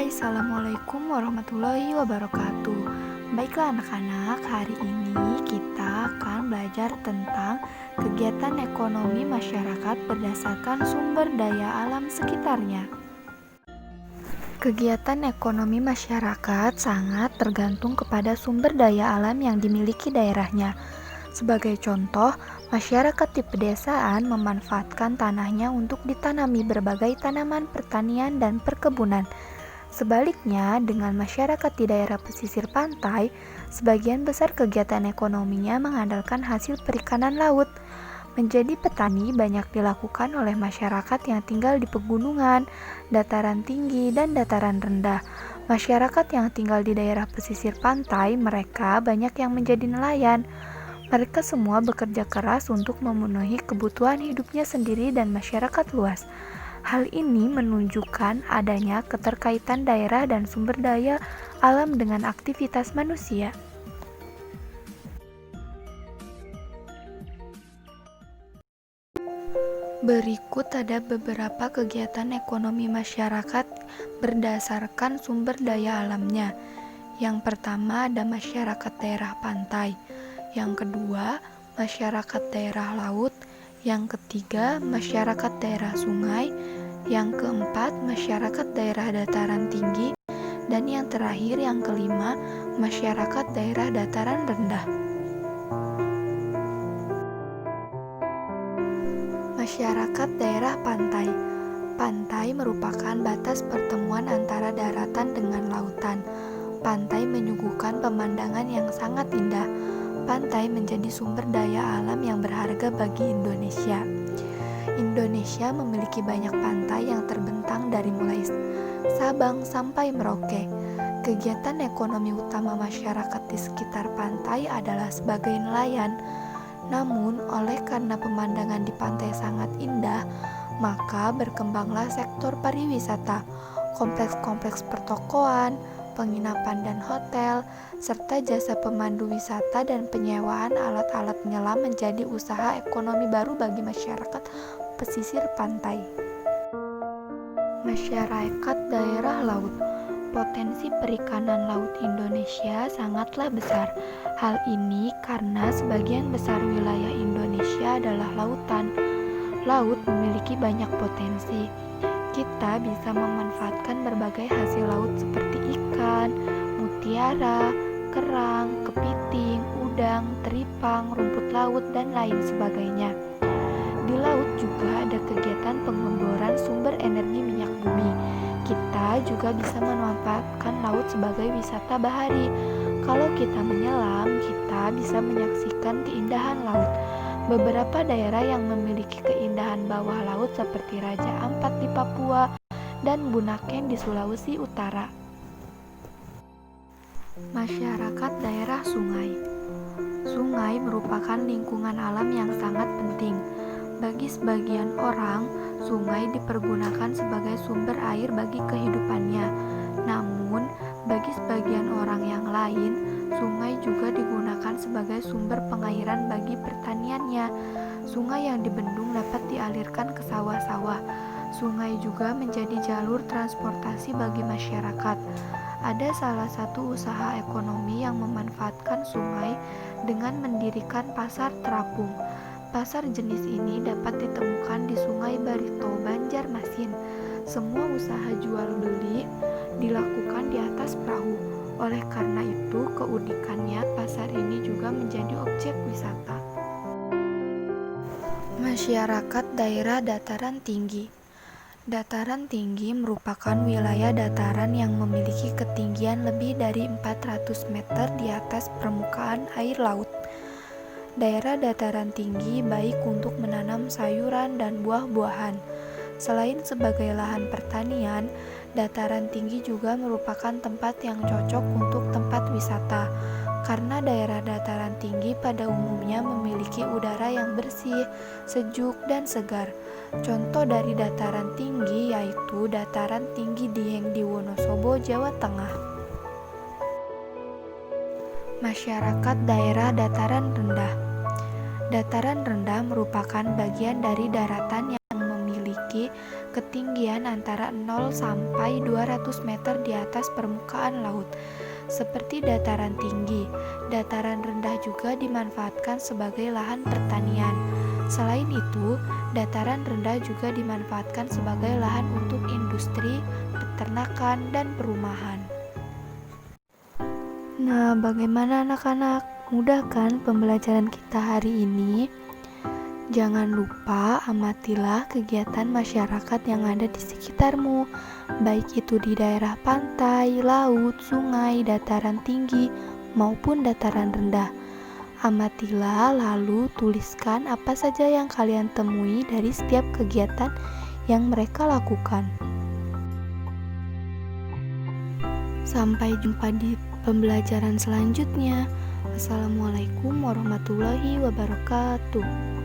Hai, Assalamualaikum warahmatullahi wabarakatuh. Baiklah anak-anak, hari ini kita akan belajar tentang kegiatan ekonomi masyarakat berdasarkan sumber daya alam sekitarnya. Kegiatan ekonomi masyarakat sangat tergantung kepada sumber daya alam yang dimiliki daerahnya. Sebagai contoh, masyarakat di pedesaan memanfaatkan tanahnya untuk ditanami berbagai tanaman pertanian dan perkebunan. Sebaliknya, dengan masyarakat di daerah pesisir pantai, sebagian besar kegiatan ekonominya mengandalkan hasil perikanan laut. Menjadi petani banyak dilakukan oleh masyarakat yang tinggal di pegunungan, dataran tinggi, dan dataran rendah. Masyarakat yang tinggal di daerah pesisir pantai, mereka banyak yang menjadi nelayan. Mereka semua bekerja keras untuk memenuhi kebutuhan hidupnya sendiri dan masyarakat luas. Hal ini menunjukkan adanya keterkaitan daerah dan sumber daya alam dengan aktivitas manusia. Berikut ada beberapa kegiatan ekonomi masyarakat berdasarkan sumber daya alamnya. Yang pertama ada masyarakat daerah pantai. Yang kedua, masyarakat daerah laut. Yang ketiga, masyarakat daerah sungai. Yang keempat, masyarakat daerah dataran tinggi. Dan yang terakhir, yang kelima, masyarakat daerah dataran rendah. Masyarakat daerah pantai. Pantai merupakan batas pertemuan antara daratan dengan lautan. Pantai menyuguhkan pemandangan yang sangat indah. Pantai menjadi sumber daya alam yang berharga bagi Indonesia. Indonesia memiliki banyak pantai yang terbentang dari mulai Sabang sampai Merauke. Kegiatan ekonomi utama masyarakat di sekitar pantai adalah sebagai nelayan. Namun, oleh karena pemandangan di pantai sangat indah, maka berkembanglah sektor pariwisata, kompleks-kompleks pertokoan, penginapan dan hotel, serta jasa pemandu wisata dan penyewaan alat-alat menyelam menjadi usaha ekonomi baru bagi masyarakat pesisir pantai. Masyarakat daerah laut. Potensi perikanan laut Indonesia sangatlah besar. Hal ini karena sebagian besar wilayah Indonesia adalah lautan. Laut memiliki banyak potensi. Kita bisa memanfaatkan berbagai hasil laut seperti ikan, mutiara, kerang, kepiting, udang, teripang, rumput laut, dan lain sebagainya. Di laut juga ada kegiatan pengeboran sumber energi minyak bumi. Kita juga bisa memanfaatkan laut sebagai wisata bahari. Kalau kita menyelam, kita bisa menyaksikan keindahan laut. Beberapa daerah yang memiliki keindahan bawah laut seperti Raja Ampat di Papua dan Bunaken di Sulawesi Utara. Masyarakat daerah sungai. Sungai merupakan lingkungan alam yang sangat penting. Bagi sebagian orang, sungai dipergunakan sebagai sumber air bagi kehidupannya. Namun, bagi sebagian orang yang lain, sungai juga digunakan sebagai sumber pengairan bagi pertaniannya. Sungai yang dibendung dapat dialirkan ke sawah-sawah. Sungai juga menjadi jalur transportasi bagi masyarakat. Ada salah satu usaha ekonomi yang memanfaatkan sungai dengan mendirikan pasar terapung. Pasar jenis ini dapat ditemukan di Sungai Barito, Banjarmasin. Semua usaha jual beli dilakukan di atas perahu. Oleh karena itu, keunikannya pasar ini juga menjadi objek wisata. Masyarakat daerah dataran tinggi. Dataran tinggi merupakan wilayah dataran yang memiliki ketinggian lebih dari 400 meter di atas permukaan air laut. Daerah dataran tinggi baik untuk menanam sayuran dan buah-buahan. Selain sebagai lahan pertanian, dataran tinggi juga merupakan tempat yang cocok untuk tempat wisata, karena daerah dataran tinggi pada umumnya memiliki udara yang bersih, sejuk, dan segar. Contoh dari dataran tinggi yaitu dataran tinggi Dieng di Wonosobo, Jawa Tengah. Masyarakat daerah dataran rendah. Dataran rendah merupakan bagian dari daratan yang memiliki ketinggian antara 0 sampai 200 meter di atas permukaan laut. Seperti dataran tinggi, dataran rendah juga dimanfaatkan sebagai lahan pertanian. Selain itu, dataran rendah juga dimanfaatkan sebagai lahan untuk industri, peternakan, dan perumahan. Nah, bagaimana anak-anak? Mudah kan pembelajaran kita hari ini? Jangan lupa amatilah kegiatan masyarakat yang ada di sekitarmu, baik itu di daerah pantai, laut, sungai, dataran tinggi, maupun dataran rendah. Amatilah lalu tuliskan apa saja yang kalian temui dari setiap kegiatan yang mereka lakukan. Sampai jumpa di pembelajaran selanjutnya. Wassalamualaikum warahmatullahi wabarakatuh.